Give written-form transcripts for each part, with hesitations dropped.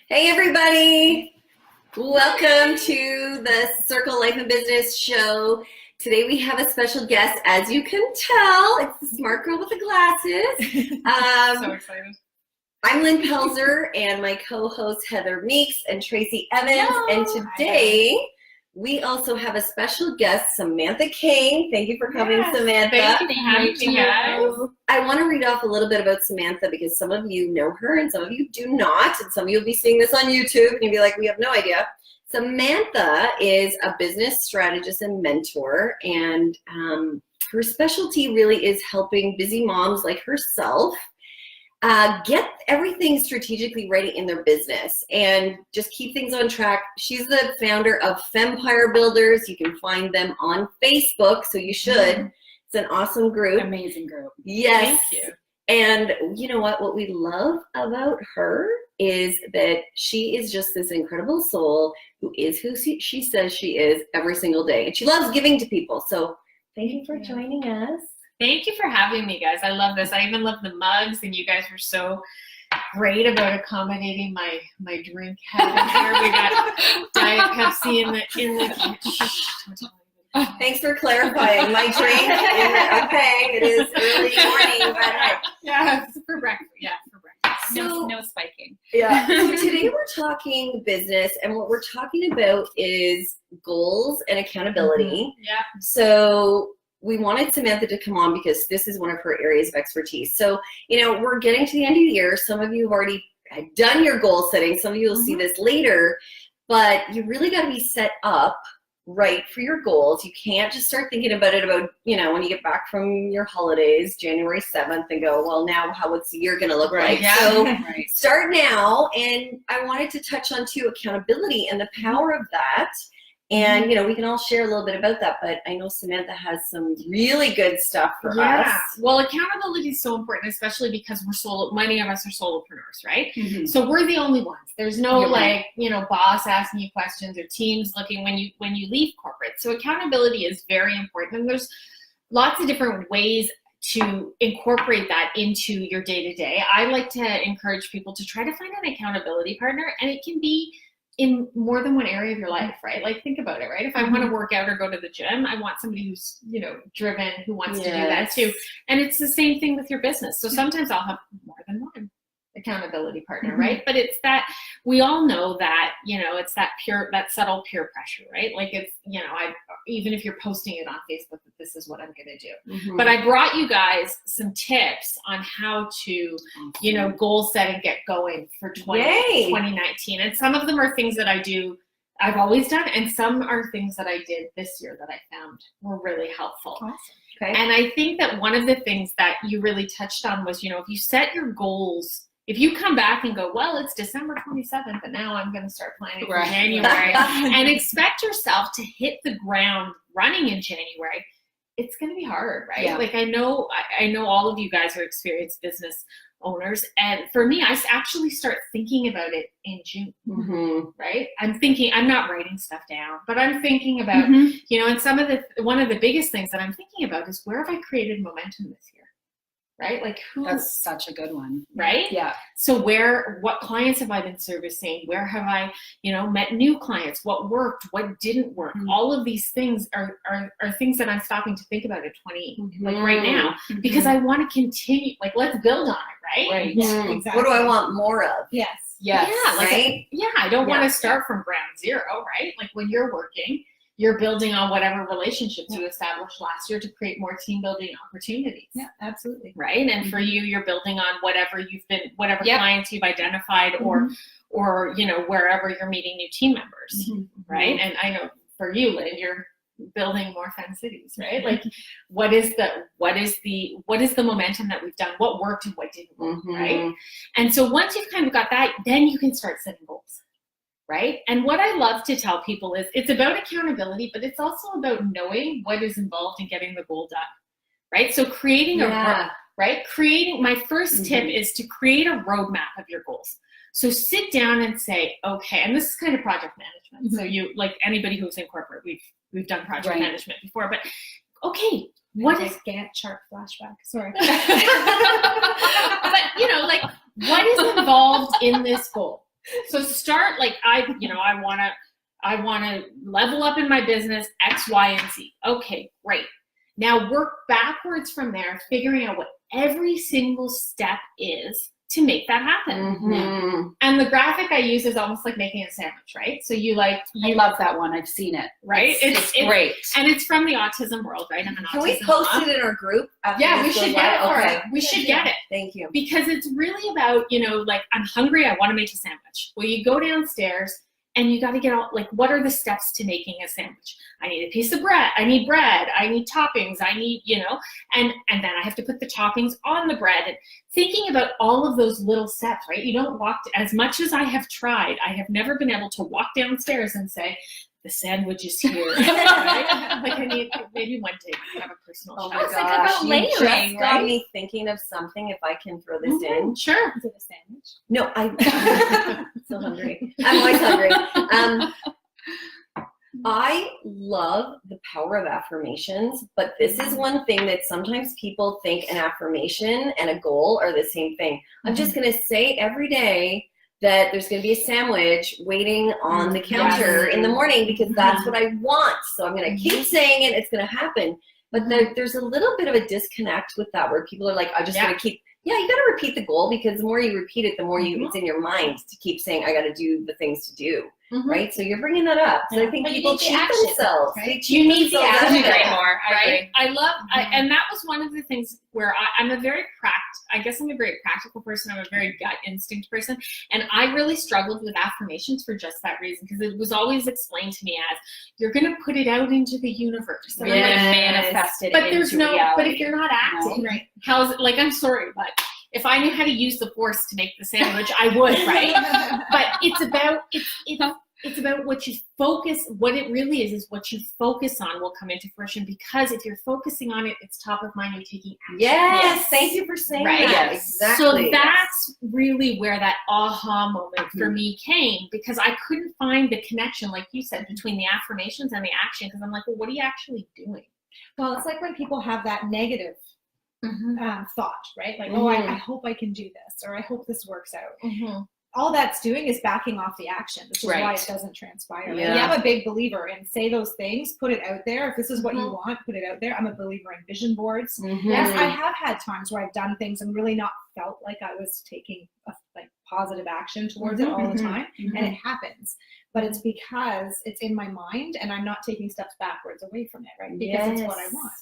Hey everybody! Welcome to the Circle Life and Business show. Today we have a special guest, as you can tell. It's the smart girl with the glasses. So excited. I'm Lynn Pelzer and my co-hosts Heather Meeks and Tracy Evans. Hello. And today we also have a special guest, Samantha King. Thank you for coming, Yes, Samantha. thank you for having me, guys. I want to read off a little bit about Samantha because some of you know her and some of you do not. And some of you will be seeing this on YouTube and you'll be like, we have no idea. Samantha is a business strategist and mentor, and her specialty really is helping busy moms like herself get everything strategically ready in their business and just keep things on track. She's the founder of Fempire Builders. You can find them on Facebook, so you should. It's an awesome group. Amazing group. Yes. Thank you. And you know what? What we love about her is that she is just this incredible soul who is who she says she is every single day. And she loves giving to people. So thank you for joining us. Thank you for having me, guys. I love this. I even love the mugs, and you guys were so great about accommodating my drink habit here. We got Diet Pepsi in the Thanks for clarifying. My drink is okay. It is early morning, but yeah, for breakfast. Yeah, for breakfast. So- No spiking. yeah. So today we're talking business, and what we're talking about is goals and accountability. Yeah. So we wanted Samantha to come on because this is one of her areas of expertise. So, you know, we're getting to the end of the year. Some of you have already done your goal setting. Some of you will see this later, but you really got to be set up right for your goals. You can't just start thinking about it you know, when you get back from your holidays, January 7th, and go, well, now what's the year going to look like? Yeah. So Right. start now. And I wanted to touch on too, accountability and the power of that. And, you know, we can all share a little bit about that, but I know Samantha has some really good stuff for us. Well, accountability is so important, especially because many of us are solopreneurs, right? Mhm. So we're the only ones. There's no You're right. boss asking you questions or teams looking when you leave corporate. So accountability is very important. And there's lots of different ways to incorporate that into your day-to-day. I like to encourage people to try to find an accountability partner, and it can be in more than one area of your life, right? Like, think about it, right? If I want to work out or go to the gym, I want somebody who's, driven, who wants to do that too. And it's the same thing with your business. So sometimes I'll have more than one accountability partner, right? But it's that, we all know that, it's that subtle peer pressure, right? Like, it's, even if you're posting it on Facebook that this is what I'm going to do. But I brought you guys some tips on how to, goal set and get going for 2019. And some of them are things that I've always done, and some are things that I did this year that I found were really helpful. Awesome. Okay. And I think that one of the things that you really touched on was, if you set your goals, if you come back and go, well, it's December 27th, and now I'm going to start planning for January, and expect yourself to hit the ground running in January, it's going to be hard, right? Yeah. Like, I know all of you guys are experienced business owners, and for me, I actually start thinking about it in June, right? I'm not writing stuff down, but I'm thinking about, and one of the biggest things that I'm thinking about is, where have I created momentum this year? Right? Like, That's such a good one. Right? Yeah. So what clients have I been servicing? Where have I, met new clients? What worked? What didn't work? All of these things are things that I'm stopping to think about at 20, like right now, because I want to continue, like, let's build on it, right? Right. Yeah, exactly. What do I want more of? Yes. Yeah, like, right? I don't want to start from ground zero, right? Like, when you're working, you're building on whatever relationships you established last year to create more team building opportunities. Yeah, absolutely. Right. And for you, you're building on whatever clients you've identified, or wherever you're meeting new team members. Right. And I know for you, Lynn, you're building more Fen cities, right? Like, what is the momentum that we've done? What worked and what didn't work, right? And so once you've kind of got that, then you can start setting goals. Right? And what I love to tell people is, it's about accountability, but it's also about knowing what is involved in getting the goal done. Right? So creating my first tip is to create a roadmap of your goals. So sit down and say, okay, and this is kind of project management. So you, like anybody who's in corporate, we've done project management before, but okay, what is Gantt chart flashback? Sorry. but like, what is involved in this goal? So start like I want to level up in my business X, Y, and Z. Okay, great. Now work backwards from there, figuring out what every single step is to make that happen. Mm-hmm. And the graphic I use is almost like making a sandwich, right? So I love that one. I've seen it. Right? It's great. And it's from the autism world, right? I'm an Can autism we post mom. it in our group? Yeah, we should get it. Okay. We should get it. Thank you. Because it's really about, like, I'm hungry, I want to make a sandwich. Well, you go downstairs and you got to get all, like, what are the steps to making a sandwich? I need a piece of bread. I need toppings. I need, and then I have to put the toppings on the bread. And thinking about all of those little steps, right? You don't walk, as much as I have tried, I have never been able to walk downstairs and say, the sandwich is here. Right? Like I need, maybe one day I can have a personal Oh chef. my It's like gosh, about you layering, just got right? me thinking of something, if I can throw this in. Sure. Is it a sandwich? No, I'm so hungry. I'm always hungry. I love the power of affirmations, but this is one thing that sometimes people think an affirmation and a goal are the same thing. I'm just going to say every day that there's going to be a sandwich waiting on the counter in the morning because that's what I want. So I'm going to keep saying it. It's going to happen. But there's a little bit of a disconnect with that where people are like, I just got to keep, you got to repeat the goal because the more you repeat it, the more it's in your mind to keep saying, I got to do the things to do. Right? So you're bringing that up. So I think people cheat themselves. Right? They You need the action. more. I agree. I love, and that was one of the things where I'm a very practical person. I'm a very gut instinct person. And I really struggled with affirmations for just that reason, because it was always explained to me as, you're going to put it out into the universe. You're going to manifest it But there's into reality. but if you're not acting, right? How's it, like, I'm sorry, but if I knew how to use the force to make the sandwich, I would, right? But it's about what you focus, what it really is what you focus on will come into fruition, because if you're focusing on it, it's top of mind, you're taking action. Yes, thank you for saying Right? that. Yes. Exactly. So that's really where that aha moment for me came, because I couldn't find the connection, like you said, between the affirmations and the action, because I'm like, well, what are you actually doing? Well, it's like when people have that negative thought, right? Like, oh, I hope I can do this, or I hope this works out. All that's doing is backing off the action, which is why it doesn't transpire. Right? Yeah. I'm a big believer in say those things, put it out there. If this is what you want, put it out there. I'm a believer in vision boards. Yes, I have had times where I've done things and really not felt like I was taking a positive action towards it all the time, and it happens. But it's because it's in my mind and I'm not taking steps backwards away from it, right? Because it's what I want.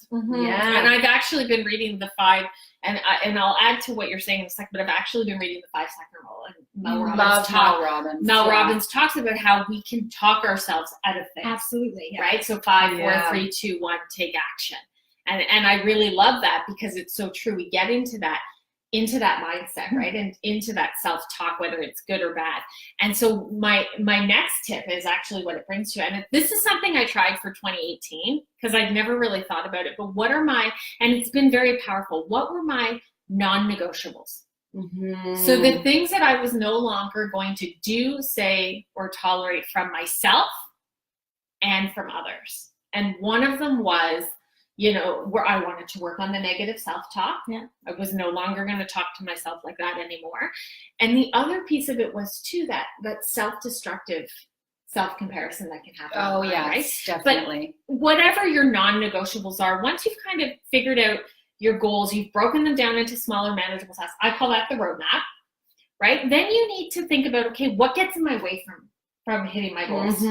Yeah. And I've actually been reading the 5, and I'll add to what you're saying in a second, but I've actually been reading the 5-second rule. And Mel Robbins talks about how we can talk ourselves out of things. Absolutely. Yeah. Right? So 5, 4, 3, 2, 1, take action. And I really love that, because it's so true. We get into that mindset, right? And into that self-talk, whether it's good or bad. And so my next tip is actually what it brings to you. And this is something I tried for 2018, because I'd never really thought about it, but and it's been very powerful. What were my non-negotiables? So the things that I was no longer going to do, say, or tolerate from myself and from others. And one of them was, where I wanted to work on the negative self-talk. Yeah. I was no longer going to talk to myself like that anymore. And the other piece of it was too that self-destructive self-comparison that can happen. Oh, online, yeah, right? definitely. But whatever your non-negotiables are, once you've kind of figured out your goals, you've broken them down into smaller manageable tasks. I call that the roadmap, right? Then you need to think about, okay, what gets in my way from hitting my goals,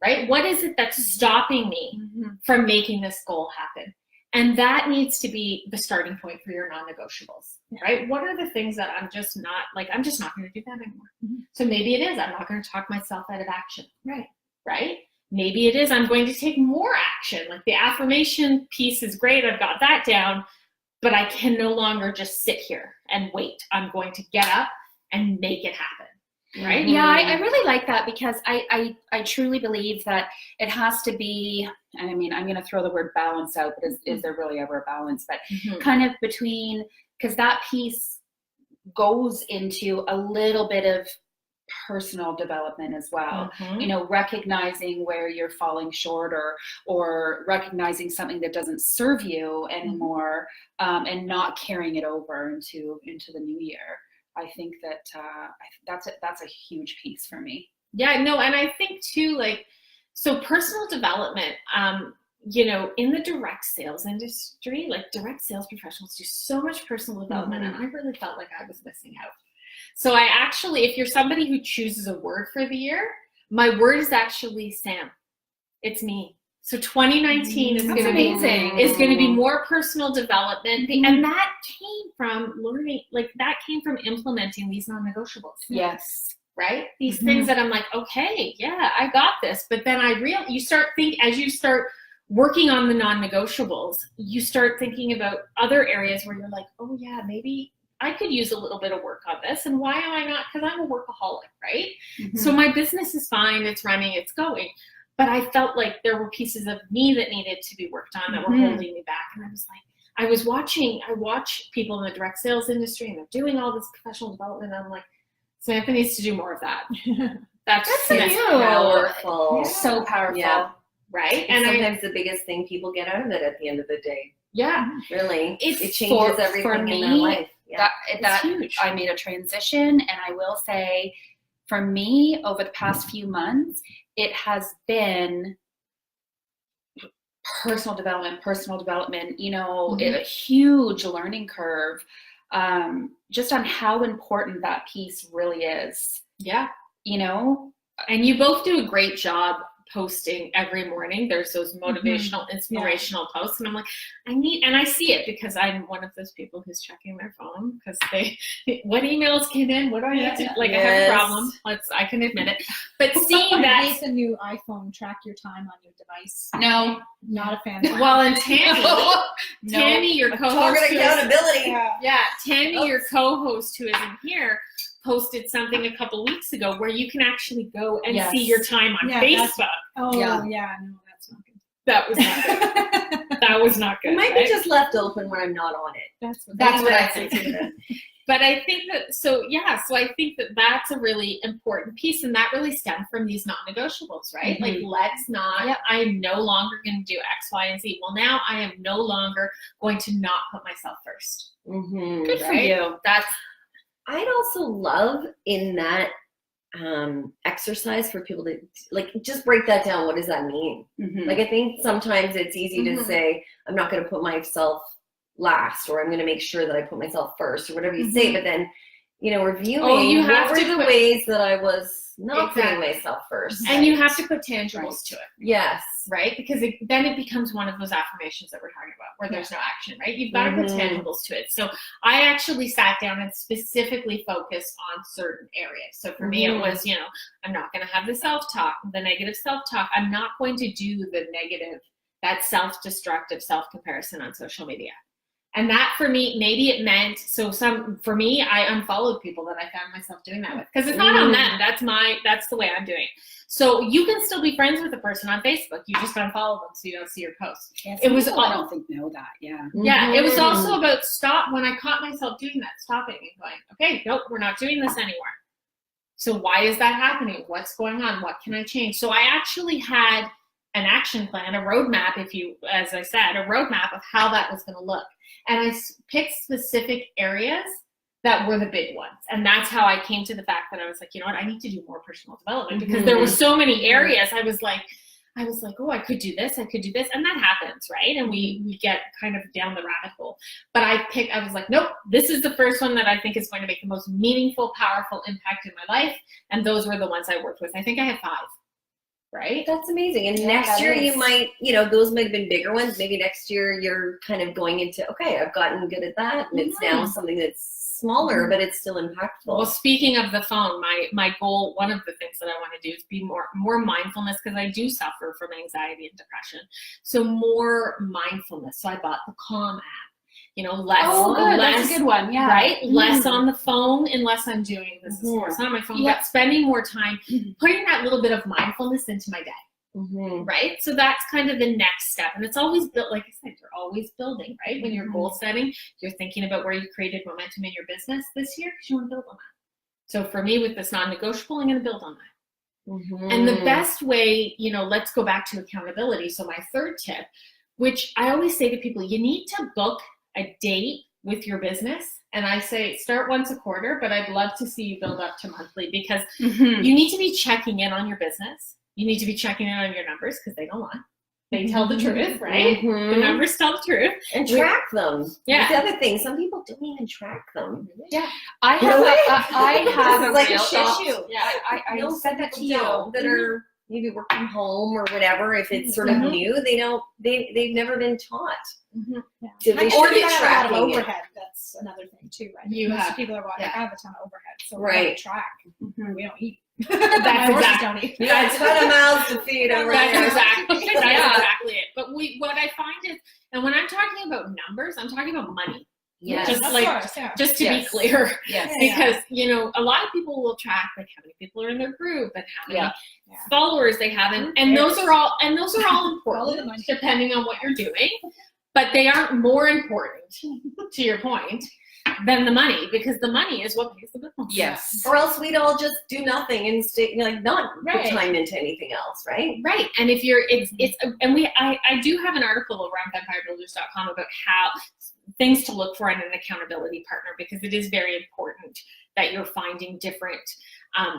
right? What is it that's stopping me from making this goal happen? And that needs to be the starting point for your non-negotiables, right? What are the things that I'm just not going to do that anymore? So maybe it is, I'm not going to talk myself out of action, right? Maybe it is, I'm going to take more action. Like the affirmation piece is great, I've got that down, but I can no longer just sit here and wait. I'm going to get up and make it happen. Right? Yeah, I really like that, because I truly believe that it has to be, and I mean, I'm going to throw the word balance out, but is there really ever a balance? But kind of between, because that piece goes into a little bit of personal development as well. Recognizing where you're falling short, or recognizing something that doesn't serve you anymore, and not carrying it over into the new year. I think that that's a huge piece for me. Yeah, no, and I think too, like, so personal development, you know, in the direct sales industry, like direct sales professionals do so much personal development, and I really felt like I was missing out. So I actually, if you're somebody who chooses a word for the year, my word is actually Sam. It's me. So 2019 is going to be amazing. Is going to be more personal development, and that came from learning. Like that came from implementing these non-negotiables. Yes. Right? These things that I'm like, okay, yeah, I got this. But then you start as you start working on the non-negotiables, you start thinking about other areas where you're like, oh yeah, maybe I could use a little bit of work on this. And why am I not? Because I'm a workaholic, right? So my business is fine, it's running, it's going. But I felt like there were pieces of me that needed to be worked on that were holding me back. And I was like, I watch people in the direct sales industry and they're doing all this professional development. And I'm like, Samantha needs to do more of that. That's powerful. So powerful. Yeah. Right? And sometimes the biggest thing people get out of it at the end of the day. Yeah. Really. It changes everything in their life. Yeah. That huge. I made a transition, and I will say, for me, over the past few months, it has been personal development, you know, a huge learning curve, just on how important that piece really is. Yeah. You know? And you both do a great job posting every morning. There's those motivational, inspirational posts. And I'm like, and I see it because I'm one of those people who's checking their phone because what emails came in? What do I need to, like, I have a problem. I can admit it. But seeing that. I hate the new iPhone, track your time on your device. No. Not a fan. Well, and Tammy, your co-host. Target accountability. Tammy, your co-host who isn't here, posted something a couple weeks ago where you can actually go and see your time on Facebook. No, that's not good. That was not good. That was not good. It might be just left open when I'm not on it. That's what I think. But I think that, so I think that that's a really important piece, and that really stemmed from these non-negotiables, right? Like, let's not, I'm no longer going to do X, Y, and Z. Well, now I am no longer going to not put myself first. Good for you. I'd also love in that exercise for people to like just break that down. What does that mean? Like, I think sometimes it's easy to say, I'm not going to put myself last, or I'm going to make sure that I put myself first, or whatever you say. But then, you know, reviewing what were the ways that I was not putting myself first. And you have to put tangibles to it. Yes. Right? Because then it becomes one of those affirmations that we're talking about where there's no action, right? You've got to put tangibles to it. So I actually sat down and specifically focused on certain areas. So for me, it was, you know, I'm not going to have the self-talk, the negative self-talk. I'm not going to do the negative, that self-destructive self-comparison on social media. And that for me, maybe it meant, for me, I unfollowed people that I found myself doing that with. Because it's not on them. That's the way I'm doing it. So you can still be friends with a person on Facebook. You just unfollow them so you don't see your posts. Yeah, it was I don't think know that. Yeah. Yeah. It was also about when I caught myself doing that, stopping and going, okay, nope, we're not doing this anymore. So why is that happening? What's going on? What can I change? So I actually had an action plan, a roadmap, as I said, a roadmap of how that was going to look. And I picked specific areas that were the big ones. And that's how I came to the fact that I was like, you know what, I need to do more personal development because there were so many areas. I was like, oh, I could do this. And that happens, right? And we get kind of down the rabbit hole. But I was like, nope, this is the first one that I think is going to make the most meaningful, powerful impact in my life. And those were the ones I worked with. I think I had 5. Right? That's amazing. And next year you might, you know, those might have been bigger ones. Maybe next year you're kind of going into, okay, I've gotten good at that. And it's now something that's smaller, but it's still impactful. Well, speaking of the phone, my goal, one of the things that I want to do is be more mindfulness because I do suffer from anxiety and depression. So more mindfulness. So I bought the Calm app. You know, less. That's a good one. Yeah. Right? Less on the phone unless I'm doing this. It's not on my phone, but spending more time putting that little bit of mindfulness into my day. Right? So that's kind of the next step. And it's always built, like I said, you're always building, right? When you're goal setting, you're thinking about where you created momentum in your business this year because you want to build on that. So for me, with this non-negotiable, I'm going to build on that. And the best way, you know, let's go back to accountability. So my third tip, which I always say to people, you need to book a date with your business And I say start once a quarter, but I'd love to see you build up to monthly, because Mhm. you need to be checking in on your business. You need to be checking in on your numbers, because they don't lie. They tell the truth, right? Mhm. The numbers tell the truth. And track them. Yeah. That's the other thing. Some people don't even track them. I have Really? I have This a is like a real shit issue. shoe. Yeah, I No, said that to people you. don't, that are maybe work from home or whatever. If it's sort of Mhm. new, they've never been taught. Mhm. So they I should think be I have a lot of tracking it. overhead. That's another thing too, right? You Most have- people are watching. yeah. I have a ton of overhead, so Right. we don't track. Mhm. We don't eat. That's My horses exactly- don't eat. You got a ton of mouths to feed over That's there. exactly Yeah. exactly it. But what I find is, and when I'm talking about numbers, I'm talking about money. Yes. Just Of like- course, yeah. Just to be Yes. clear, Yes. Yeah. because a lot of people will track like how many people are in their group and how many Yeah. followers they have, and Who those cares? are all Follow the important money. depending on what you're doing, but they aren't more important, to your point, than the money, because the money is what pays the bills. Yes. Or else we'd all just do nothing and stay, not Right. put time into anything else, right? Right. And if you're, it's, and I do have an article over on FempireBuilders.com about how things to look for in an accountability partner, because it is very important that you're finding different,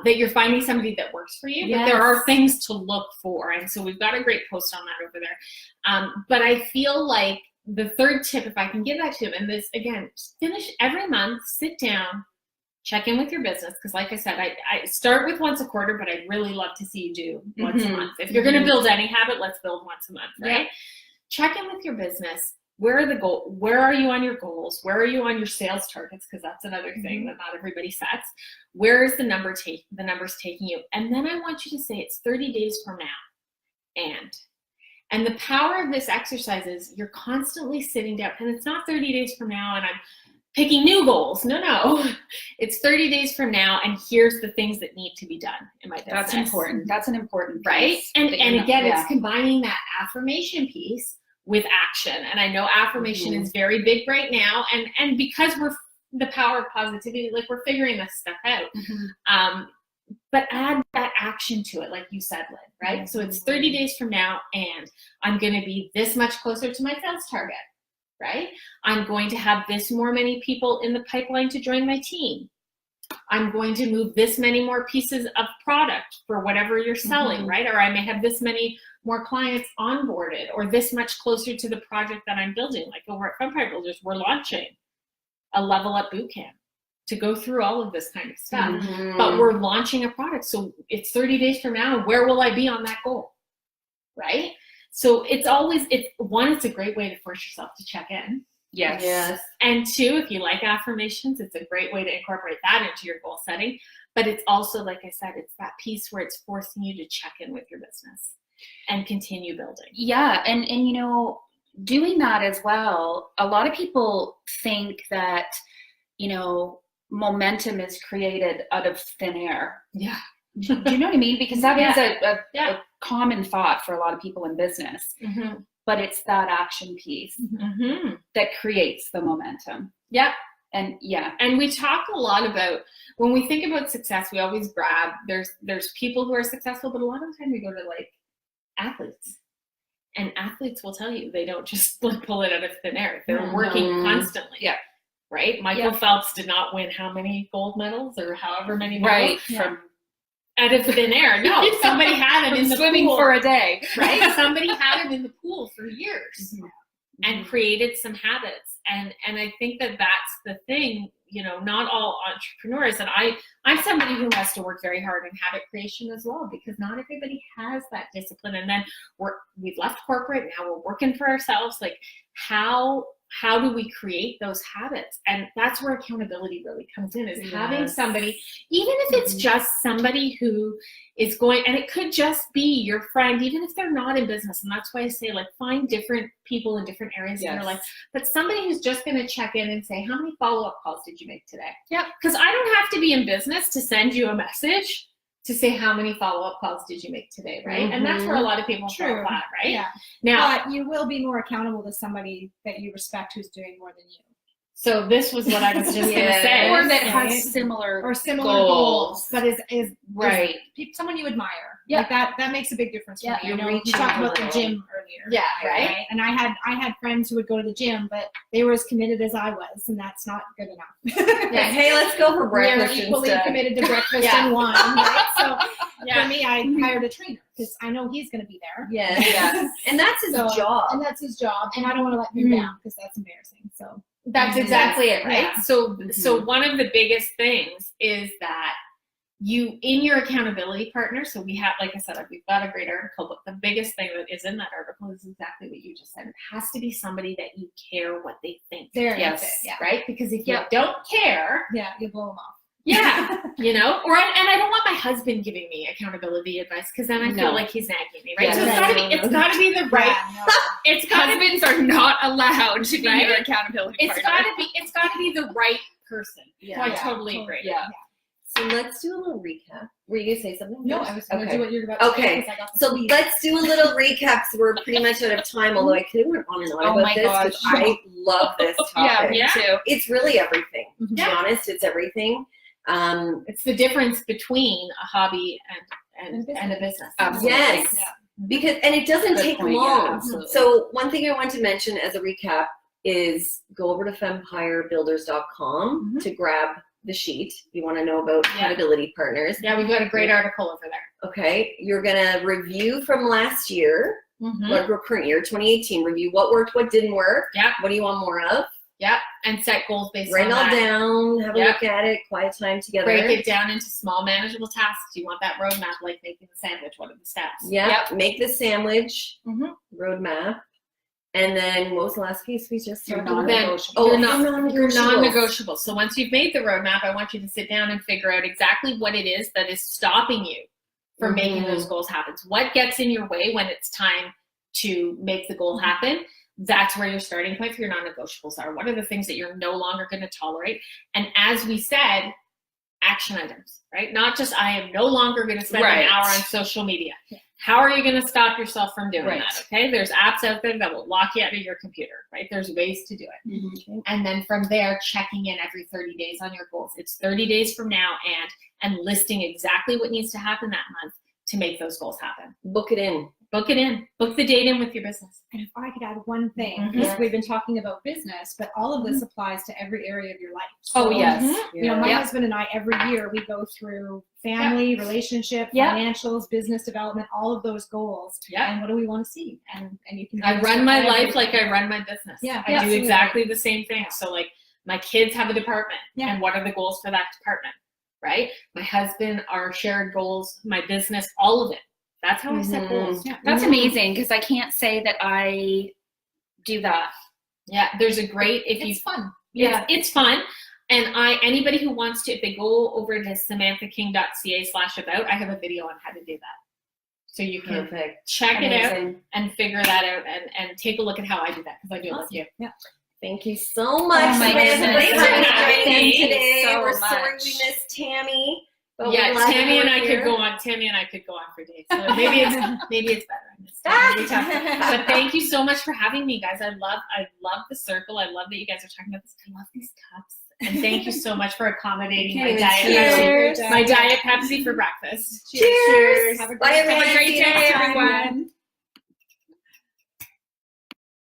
that you're finding somebody that works for you, but there are Yes. things to look for. And so we've got a great post on that over there. But I feel like the third tip, if I can give that to him, and this, again, finish every month, sit down, check in with your business. Because like I said, I start with once a quarter, but I'd really love to see you do once a Mhm. month. If you're going to build any habit, let's build once a month, right? Yeah. Check in with your business. Where are the goals? Where are you on your goals? Where are you on your sales targets? Because that's another thing that not everybody sets. Where is the numbers taking you? And then I want you to say it's 30 days from now. And the power of this exercise is you're constantly sitting down, and it's not 30 days from now and I'm picking new goals. No. It's 30 days from now, and here's the things that need to be done in my business. That's important. That's an important Right? piece And that you know- again, yeah. it's combining that affirmation piece with action. And I know affirmation is very big right now. And because we're the power of positivity, like we're figuring this stuff out. Mhm. But add that action to it, like you said, Lynn, right? So it's 30 days from now, and I'm going to be this much closer to my sales target, right? I'm going to have this many people in the pipeline to join my team. I'm going to move this many more pieces of product for whatever you're selling, right? Or I may have this many more clients onboarded, or this much closer to the project that I'm building. Like over at Fempire Builders, we're launching a level up bootcamp to go through all of this kind of stuff. Mhm. But we're launching a product. So it's 30 days from now, and where will I be on that goal? Right? So it's a great way to force yourself to check in. Yes. Yes. And two, if you like affirmations, it's a great way to incorporate that into your goal setting. But it's also, like I said, it's that piece where it's forcing you to check in with your business and continue building. Yeah, and doing that as well, a lot of people think that, momentum is created out of thin air. Yeah. Do you know what I mean? Because that is Yeah. a common thought for a lot of people in business, Mm-hmm. but it's that action piece Mm-hmm. that creates the momentum. Yeah. And yeah, And we talk a lot about, when we think about success, we always grab, there's people who are successful, but a lot of the time we go to like athletes. And athletes will tell you they don't just pull it out of thin air. They're working constantly. Yeah. Right? Michael Phelps did not win how many gold medals or however many medals from out of thin air. No, somebody had him in the swimming pool. for a day. Right? Somebody had him in the pool for years and created some habits. And I think that that's the thing, not all entrepreneurs, and I'm somebody who has to work very hard in habit creation as well, because not everybody has that discipline. And then we've left corporate, now we're working for ourselves. Like how do we create those habits? And that's where accountability really comes in, is having somebody, even if it's just somebody who is going, and it could just be your friend, even if they're not in business. And that's why I say, like, find different people in different areas in your life, but somebody who's just going to check in and say, how many follow-up calls did you make today? Yeah. Because I don't have to be in business to send you a message to say how many follow-up calls did you make today, right? And that's where a lot of people fall True. flat, right? Yeah. Now, But you will be more accountable to somebody that you respect who's doing more than you. So this was what I was just Yeah. gonna say. Or that Right. has similar or similar goals. goals, but is Right. someone you admire. Yeah. Like that makes a big difference for Yeah. me. You're You know, we reaching talked for about the it. gym earlier. Yeah, right. And I had friends who would go to the gym, but they were as committed as I was, and that's not good enough. Yeah, hey, let's go for We are breakfast equally instead. committed to breakfast Yeah. and wine, right? So Yeah. for me, I hired a trainer because I know he's going to be there. Yes. Yes. And that's his So- job. And that's his job, and I don't want to let him Mm. down because that's embarrassing. So That's exactly it, right? Yeah. So Mhm. one of the biggest things is that you, in your accountability partner, so we have, like I said, we've got a great article, but the biggest thing that is in that article is exactly what you just said. It has to be somebody that you care what they think, there, Yes. that's it. Yeah, right? Because if Yep. you don't care, yeah, you blow him off. yeah, you know, and I don't want my husband giving me accountability advice because then I feel No. like he's nagging me, right? Yeah. So it's gotta be the right. Yeah, no. It's gotta be. Husbands are not allowed to be Right? your accountability It's partner. gotta be the right person. Yeah. So I Yeah, totally totally. agree. Yeah. So let's do a little recap. Were you gonna say something? No, first? I was going to Okay. do what you're about to Okay. say 'cause I got the So squeeze. let's do a little recap. So we're pretty much out of time, although I could have went on and on Oh about my this because gosh. I love this Yeah, topic. me Yeah. too. It's really everything. To be Yeah. honest, it's everything. It's the difference between a hobby and a business. Absolutely. Yes. Yeah. Because and it doesn't Good take point, yeah, long. absolutely. So one thing I want to mention as a recap is go over to fempirebuilders.com to grab the sheet. You want to know about Yeah. accountability partners. Yeah, we've got a great article over there. Okay. You're gonna review from last year, Mm-hmm. or current year, 2018. Review what worked, what didn't work. Yeah. What do you want more of? Yeah, and set goals based Write on it all that. down. Have a Yeah. look at it. Quiet time together. Break it down into small, manageable tasks. You want that roadmap, like making the sandwich. What are the steps? Yeah. Make the sandwich Mhm. roadmap. And then what was the last piece we just Your talked about? non-negotiable. Oh, You're non-negotiables. non-negotiable. So once you've made the roadmap, I want you to sit down and figure out exactly what it is that is stopping you from making those goals happen. What gets in your way when it's time to make the goal happen? That's where your starting point for your non-negotiables are. What are the things that you're no longer going to tolerate? And as we said, action items, right? Not just I am no longer going to spend Right. an hour on social media. How are you going to stop yourself from doing Right. that? Okay, there's apps out there that will lock you out of your computer, right? There's ways to do it. Mhm. And then from there, checking in every 30 days on your goals. It's 30 days from now, and listing exactly what needs to happen that month to make those goals happen. Book it in. Book it in. Book the date in with your business. And if I could add one thing, Mhm. because we've been talking about business, but all of this applies to every area of your life. Oh, So, yes. You know, my Yeah. husband and I, every year, we go through family, relationship, Yeah. financials, business development, all of those goals. Yeah. And what do we want to see? And you can. I do this run for my life everything. like I run my business. Yeah, I do absolutely. exactly the same thing. So like my kids have a department, Yeah. and what are the goals for that department, right? My husband, our shared goals, my business, all of it. That's how I set Mhm. goals. Yeah. That's amazing because I can't say that I do that. Yeah, there's a great It's fun. Yeah. it's fun. And anybody who wants to, if they go over to samanthaking.ca/about, I have a video on how to do that. So you can Perfect. check it out Amazing. and figure that out and take a look at how I do that because I do it with you. Thank you so much, Oh my Samantha, goodness. for joining us Thank you today. so We're sorry much. we missed Tammy. But Yeah, we're glad Tammy you and were I here. could go on. Tammy and I could go on for days. So maybe it's better. But thank you so much for having me, guys. I love the circle. I love that you guys are talking about this. I love these cups. And thank you so much for accommodating my Can't diet even Pepsi. cheers. My diet Pepsi for breakfast. Cheers. Have a Bye, great everyone. Have a great See you day, next time. everyone.